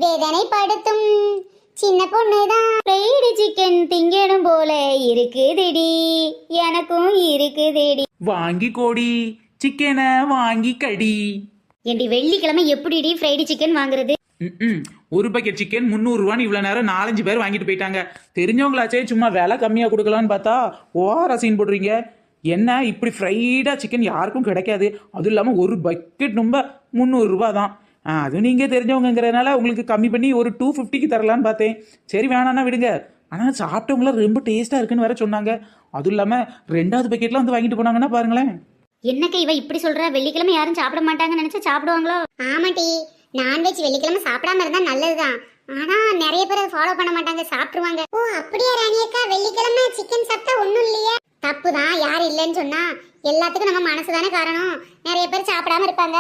வேதனைப்படுத்தும் சின்ன பொண்ணுதான். Fried chicken திங்கணும் போல இருக்குதுடி, எனக்கும் இருக்குதுடி. வாங்கி கோடி சிக்கனை வாங்கி கடி. ஏண்டி வெள்ளிக்கிழமை எப்படிடி ஃப்ரைடு சிக்கன் வாங்குறது? ஒரு பக்கெட் சிக்கன் 300 ரூபான்னு இவ்வளவு நேரம் 4-5 பேர் வாங்கிட்டு போயிட்டாங்க. தெரிஞ்சவங்களாச்சே சும்மா விலை கம்மியா கொடுக்கலான்னு பார்த்தா ஓவரா சீன் போடுறீங்க. என்ன இப்படி ஃப்ரைடா சிக்கன் யாருக்கும் கிடைக்காது. அதுவும் இல்லாமல் ஒரு பக்கெட் ரொம்ப 300 ரூபா தான். அதுவும் நீங்கள் தெரிஞ்சவங்கிறதுனால உங்களுக்கு கம்மி பண்ணி ஒரு 250க்கு தரலான்னு பார்த்தேன். சரி வேணான்னா விடுங்க. ஆனால் சாப்பிட்டவங்களாம் ரொம்ப டேஸ்ட்டாக இருக்குன்னு வேற சொன்னாங்க. அதுவும் இல்லாமல் 2வது பக்கெட்லாம் வந்து வாங்கிட்டு போனாங்கன்னா பாருங்களேன். என்னக்கா இவ இப்படி சொல்ற? வெள்ளிக்கிழமை யாரும் சாப்பிட மாட்டாங்கன்னு நினைச்சா சாப்பிடுவாங்களோ? ஆமாட்டி, நான்வெஜ் வெள்ளிக்கிழமை சாப்பிடாம இருந்தா நல்லதுதான். ஆனா நிறைய பேர் அதை ஃபாலோ பண்ண மாட்டாங்க, சாப்பிடுவாங்க. ஓ அப்படியா ராணியக்கா? வெள்ளிக்கிழமை சிக்கன் சாப்பிட்டா ஒண்ணும் இல்லையா? தப்பு தான், யாரும் இல்லைன்னு சொன்னா. எல்லாத்துக்கும் நம்ம மனசு தானே காரணம். நிறைய பேர் சாப்பிடாம இருப்பாங்க.